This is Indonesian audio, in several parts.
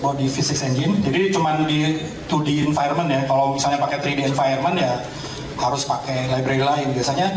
body physics engine. Jadi cuman di 2D environment ya. Kalau misalnya pakai 3D environment ya harus pakai library lain. Biasanya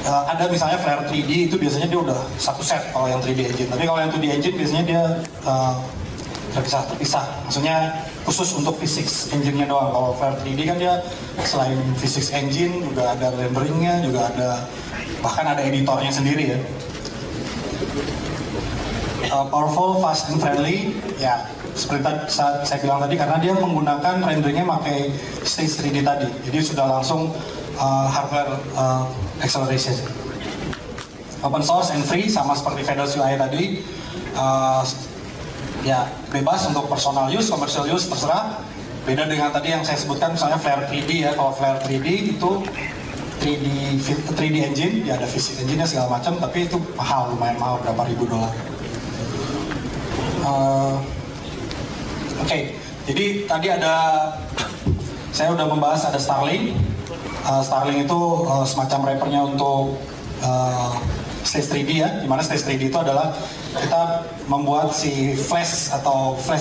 ada misalnya Flare 3D itu biasanya dia udah satu set kalau yang 3D engine. Tapi kalau yang 2D engine biasanya dia terpisah. Maksudnya khusus untuk physics engine-nya doang. Kalau Flare 3D kan dia selain physics engine juga ada renderingnya, juga ada bahkan ada editornya sendiri ya. Powerful, fast, and friendly, ya seperti saya bilang tadi karena dia menggunakan renderingnya pakai stage 3D tadi, jadi sudah langsung hardware acceleration. Open source and free sama seperti Fedor's UI tadi, ya bebas untuk personal use, commercial use terserah. Beda dengan tadi yang saya sebutkan misalnya Flare 3D ya, kalau Flare 3D itu 3D engine, ya ada physics engine-nya segala macam, tapi itu mahal, lumayan mahal, berapa ribu dolar. Oke, jadi tadi saya udah membahas ada Starling. Starling itu semacam wrappernya untuk Stage 3D ya, dimana Stage 3D itu adalah kita membuat si flash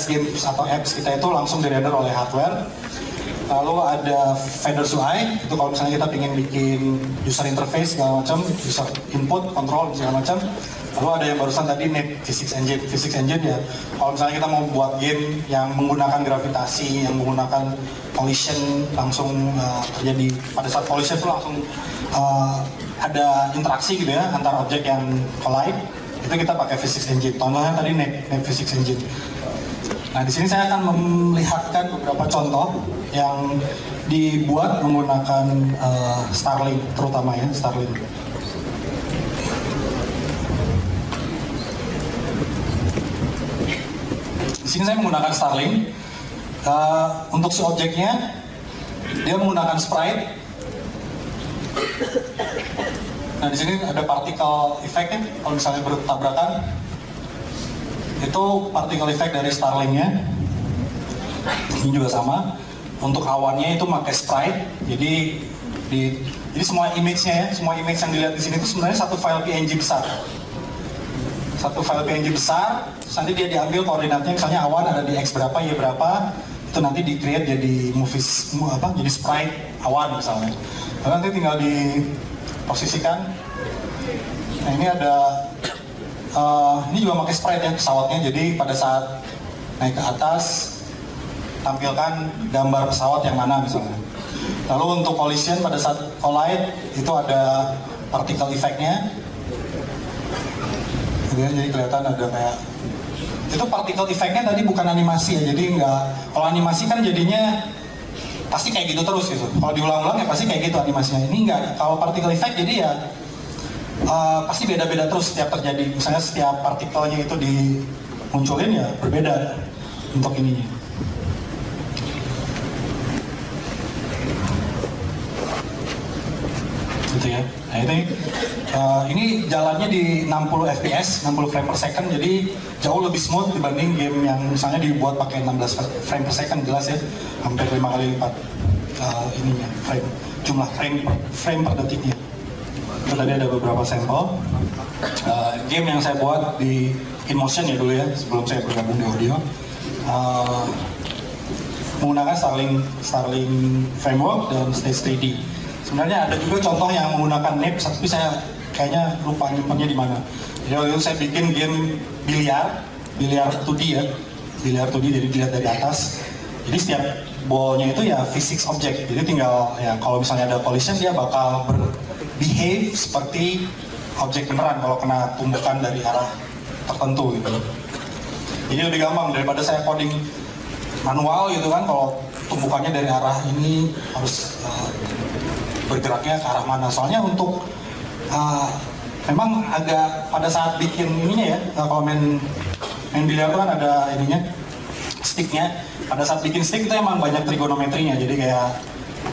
games atau apps kita itu langsung dirender oleh hardware. Lalu ada Fedor's UI, itu kalau misalnya kita ingin bikin user interface segala macam, user input, control segala macam. Lalu ada yang barusan tadi Net Physics Engine. Physics Engine ya, kalau misalnya kita mau buat game yang menggunakan gravitasi, yang menggunakan collision langsung terjadi pada saat collision itu langsung ada interaksi gitu ya antara objek yang collide, itu kita pakai Physics Engine. Contohnya tadi Net Physics Engine. Nah di sini saya akan melihatkan beberapa contoh yang dibuat menggunakan Starling, terutama ya Starling. Di sini saya menggunakan Starling. Untuk si objeknya, dia menggunakan sprite. Nah di sini ada particle effect ya, kalau misalnya bertabrakan, itu particle effect dari Starlingnya. Ini juga sama. Untuk awannya itu pakai sprite. Jadi semua image-nya ya, semua image yang dilihat di sini itu sebenarnya satu file PNG besar. Satu file PNG besar, terus nanti dia diambil koordinatnya, misalnya awan ada di X berapa, Y berapa, itu nanti di-create jadi jadi sprite awan misalnya. Lalu nanti tinggal diposisikan. Nah ini ada, ini juga pakai sprite ya pesawatnya, jadi pada saat naik ke atas, tampilkan gambar pesawat yang mana misalnya. Lalu untuk collision pada saat collide, itu ada particle effect-nya. Jadi kelihatan ada kayak itu particle effect-nya tadi bukan animasi ya, jadi kalau animasi kan jadinya pasti kayak gitu terus gitu, kalau diulang-ulang ya pasti kayak gitu animasinya. Ini enggak, kalau particle effect jadi ya pasti beda-beda terus setiap terjadi, misalnya setiap partikelnya itu dimunculin ya berbeda untuk ininya. Gitu ya. Nah ini jalannya di 60 fps, 60 frame per second, jadi jauh lebih smooth dibanding game yang misalnya dibuat pakai 16 frame per second, jelas ya, hampir 5 kali lipat ininya, jumlah frame per detiknya. Itu tadi ada beberapa sampel game yang saya buat di InMotion ya dulu ya, sebelum saya bergabung di audio, menggunakan Starling framework dan Stage 3D. Sebenarnya ada juga contoh yang menggunakan NIP, tapi saya kayaknya lupa nyimpannya di mana. Jadi waktu itu saya bikin game biliar 2D ya, biliar 2D, jadi dilihat dari atas. Jadi setiap ballnya itu ya physics object, jadi tinggal ya kalau misalnya ada collision dia bakal behave seperti objek beneran kalau kena tumbukan dari arah tertentu gitu. Jadi lebih gampang daripada saya coding manual gitu kan, kalau tumbukannya dari arah ini harus bergeraknya ke arah mana. Soalnya untuk memang agak pada saat bikin ininya ya, kalau main biliar itu kan ada ininya, sticknya. Pada saat bikin stick itu emang banyak trigonometrinya, jadi kayak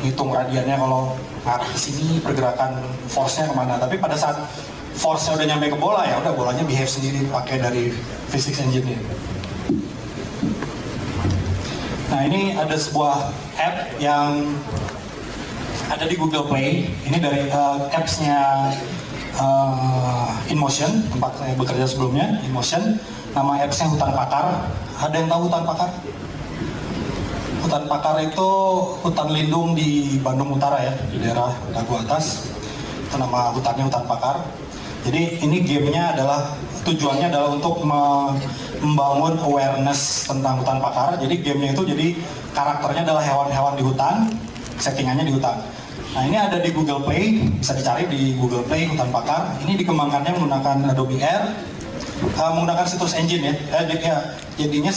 hitung radiannya kalau arah ke sini, pergerakan force-nya kemana. Tapi pada saat force-nya udah nyampe ke bola ya udah bolanya behave sendiri pakai dari physics engine-nya. Nah ini ada sebuah app yang ada di Google Play. Ini dari apps-nya InMotion, tempat saya bekerja sebelumnya, InMotion. nama apps-nya Hutan Pakar. Ada yang tahu Hutan Pakar? Hutan Pakar itu hutan lindung di Bandung Utara ya, di daerah Dago Atas. Itu nama hutannya Hutan Pakar. Jadi ini gamenya adalah, tujuannya adalah untuk membangun awareness tentang hutan pakar. Jadi gamenya itu jadi karakternya adalah hewan-hewan di hutan, settingannya di hutan. Nah ini ada di Google Play, bisa dicari di Google Play Hutan Pakar. Ini dikembangkannya menggunakan Adobe Air, menggunakan Citrus Engine ya. Jadinya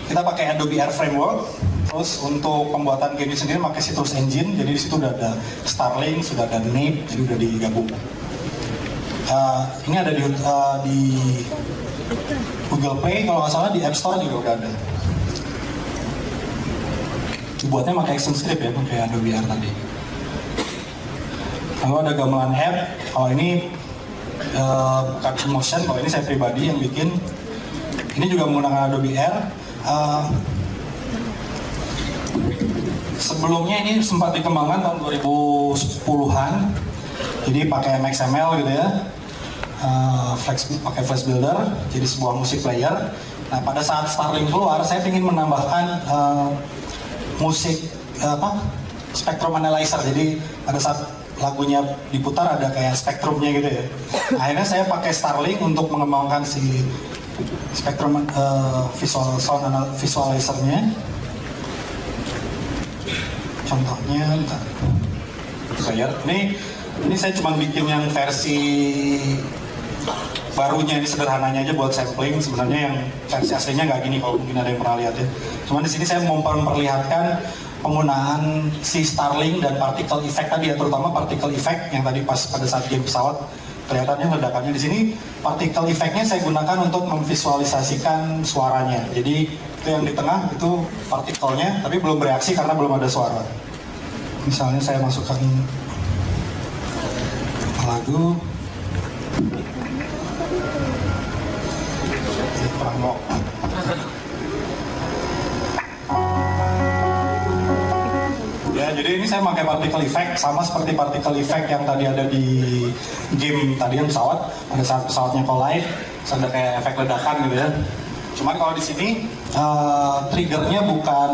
kita pakai Adobe Air Framework. Terus untuk pembuatan game ini sendiri pakai Citrus Engine. Jadi di situ udah ada Starling, sudah ada Nape, jadi udah digabung. Ini ada di Google Play, kalau nggak salah di App Store juga udah ada. Dibuatnya pakai ActionScript ya, pakai Adobe Air tadi. Lalu ada gamelan app, kalau ini bukan motion, kalau ini saya pribadi yang bikin. Ini juga menggunakan Adobe Air. Sebelumnya ini sempat dikembangkan tahun 2010-an, jadi pakai MXML gitu ya, pakai Flash Builder, jadi sebuah musik player. Nah pada saat Starling keluar, saya ingin menambahkan musik spectrum analyzer. Jadi pada saat lagunya diputar ada kayak spektrumnya gitu ya. Akhirnya saya pakai Starling untuk mengembangkan si spektrum visual sound visualizernya. Contohnya, ini saya cuma bikin yang versi barunya, ini sederhananya aja buat sampling. Sebenarnya yang versi aslinya nggak gini, kalau mungkin ada yang pernah lihat ya. Cuman di sini saya mau memperlihatkan penggunaan si Starling dan particle effect tadi ya, terutama particle effect yang tadi pas pada saat game pesawat kelihatannya ledakannya. Di sini particle effect-nya saya gunakan untuk memvisualisasikan suaranya. Jadi itu yang di tengah itu partikelnya, tapi belum bereaksi karena belum ada suara. Misalnya saya masukkan lagu ya, jadi ini saya pakai particle effect sama seperti particle effect yang tadi ada di game tadi yang pesawat. Pada saat pesawatnya collide, ada kayak efek ledakan gitu ya. Cuman kalau di sini triggernya bukan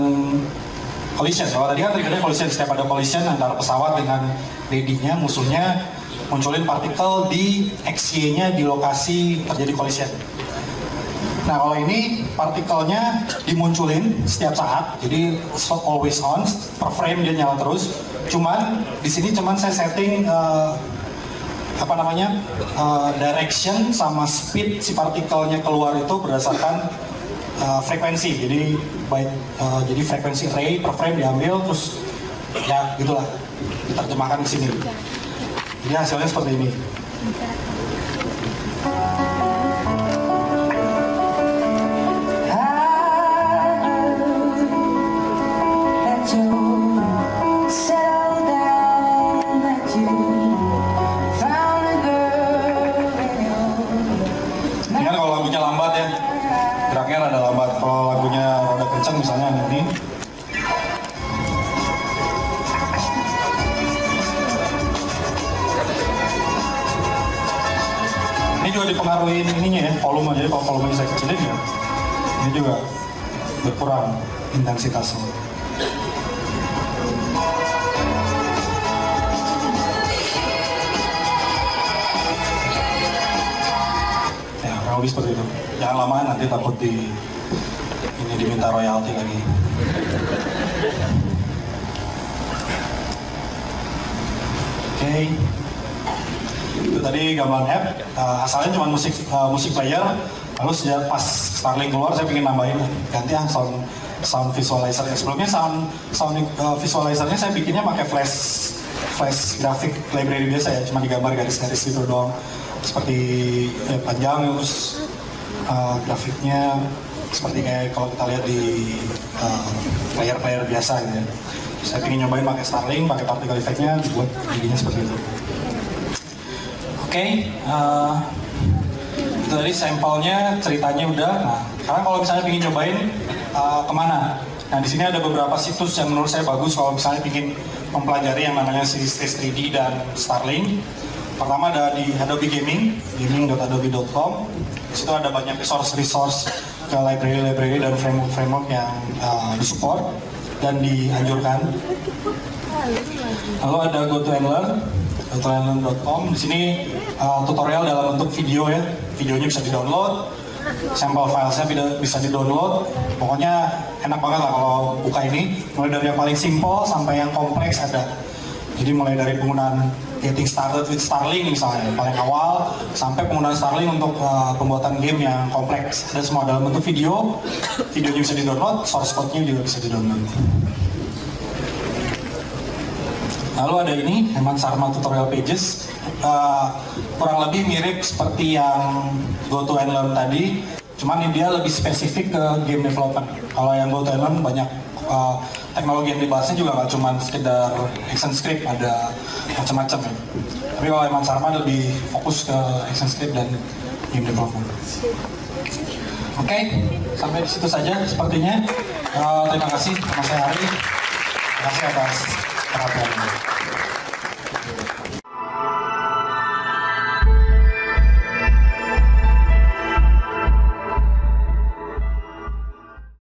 collision. Kalau tadi kan triggernya collision, setiap ada collision antara pesawat dengan lady-nya, musuhnya, munculin partikel di XY-nya di lokasi terjadi collision. Nah kalau ini partikelnya dimunculin setiap saat, jadi always on, per frame dia nyala terus. Cuman di sini saya setting direction sama speed si partikelnya keluar itu berdasarkan frekuensi. Jadi frekuensi ray per frame diambil, terus ya gitulah diterjemahkan ke sini. Jadi hasilnya seperti ini. Misalnya ini juga dipengaruhi ininya ya, volume. Jadi kalau volumenya saya kecilin ya, ini juga berkurang intensitasnya. Ya, kurang lebih seperti itu. Jangan lama nanti takut ini diminta royalti lagi. Oke. Itu tadi gambar app. Asalnya cuma musik player. Lalu sejak pas Starling keluar, saya ingin nambahin ganti sound visualizer. Sebelumnya sound visualizernya saya bikinnya pakai flash graphic library biasa ya, cuma digambar garis-garis gitu doang. Seperti panjang, terus grafiknya seperti kayak kalau kita lihat di player-player biasa gitu ya. Saya ingin nyobain pakai Starling, pakai particle effect-nya, buat jadinya seperti itu. Oke, itu tadi sampelnya, ceritanya udah. Nah, sekarang kalau misalnya ingin nyobain kemana? Nah, di sini ada beberapa situs yang menurut saya bagus kalau misalnya ingin mempelajari yang namanya Stage 3D dan Starling. Pertama ada di Adobe Gaming, gaming.adobe.com. Di situ ada banyak resource ke library dan framework yang disupport dan dianjurkan. Lalu ada gotoandlearn.com. Di sini tutorial dalam bentuk video ya. Videonya bisa di-download, sampel filesnya bisa di-download. Pokoknya enak banget lah kalau buka ini. Mulai dari yang paling simple sampai yang kompleks ada. Jadi mulai dari penggunaan getting started with Starling misalnya, paling awal, sampai penggunaan Starling untuk pembuatan game yang kompleks. Ada semua dalam bentuk video. Videonya bisa di-download, source code-nya juga bisa di-download. Lalu ada ini, Heman Sarma Tutorial Pages. Kurang lebih mirip seperti yang Go2Learn tadi, cuman dia lebih spesifik ke game development. Kalau yang Go2Learn banyak teknologi yang dibahasnya juga nggak cuma sekedar action script, ada macam-macam ya. Tapi kalau Heman Sarma lebih fokus ke action script dan game development. Oke, sampai di situ saja sepertinya. Terima kasih, Mas Hari. Terima kasih atas perhatiannya.